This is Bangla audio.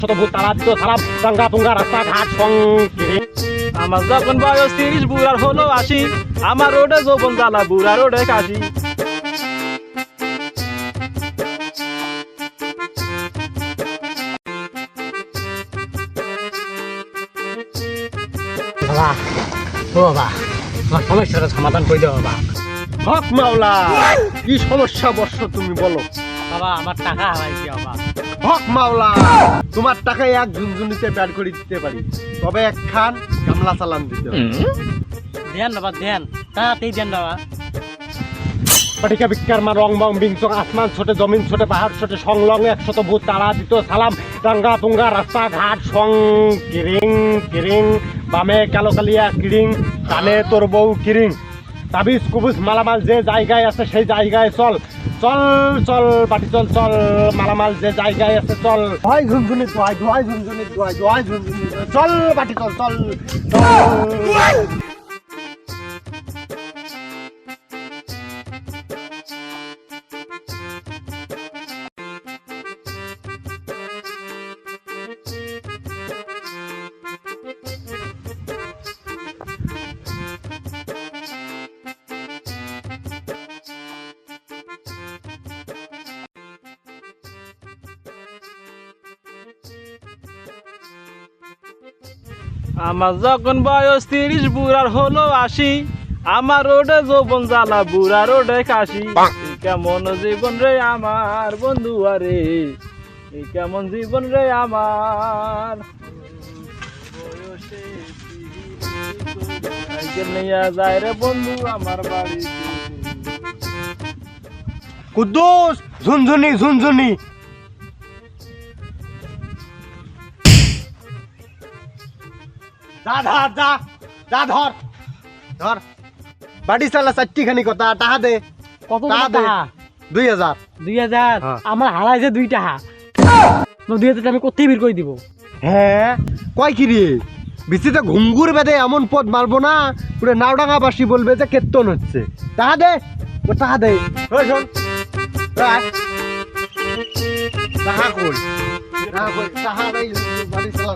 শতভূত তারা দিত সালাম গঙ্গা তুঙ্গা রাস্তাঘাট আমার যখন বয়স 30 বুড়ার হলো 80 আমার রোডে যৌবন জ্বালা বুড়া রোডে কাশি বাবা ও বাবা আমার সমস্যাটা সমাধান করে দাও বাবা। হক মাওলা, কি সমস্যা বর্ষ তুমি বলো। বাবা আমার টাকা হারাইছে বাবা। হক মাওলা, তোমার টাকায় এক ঝুনঝুনিতে ব্যাট করে দিতে পারি, তবে একখান গামলা চালান দিতে হবে। ধ্যান বাবা ধ্যান তাড়াতাড়ি ধ্যান বাবা। পাটিকা বিক্কার মা রং বং বিংচং আসমান ছোটে জমিন ছোটে পাহাড় ছোটে সংলং 100 ভূত তারা দিত সালাম গঙ্গা তুঙ্গা রাস্তাঘাট কিরিং কিরিং বামে কালোকালিয়া কিরিং কানে তোর বউ কিরিং তাবিজ কুবুজ মালামাল যে জায়গায় আছে সেই জায়গায় চল চল চল বাটি চল চল মালামাল যে জায়গায় আছে চল ধোয়াই ঝুনঝুনি ধোয়াই ধোয়াই ঝুনঝুনি ধোয়াই ধোয়াই ঝুনঝুনি চল বাটি চল চল চল। আমার যখন বয়স 30 বুড়ার হলো 80 আমার রোডে যৌবন জ্বালা বুড়া রোডে কাশি কেমন জীবন রে আমার বন্ধু আরে কেমন জীবন রে আমার নিয়ে যায় রে বন্ধু আমার বাড়ি কুদ্দুস ঝুনঝুনি ঝুনঝুনি যা ধর যা যা ধর ধর বাড়ি চালা চারটিখানি কথা টাকা দে কত টাকা দে টাকা 2000 2000 হ্যাঁ। আমার হারাইছে 2 টাকা 2000 আমি কোথায় বের করে দিব। হ্যাঁ কয় কি রে বিচিতে ঘুঙ্গুর বেঁধে এমন পথ মারবো না পুরো নাওডাঙ্গাবাসী বলবে যে কীর্তন হচ্ছে। টাকা দে ও টাকা দে ওই শোন রাখ। টাকা কই টাকা কই টাকা দেই বাড়ি চালা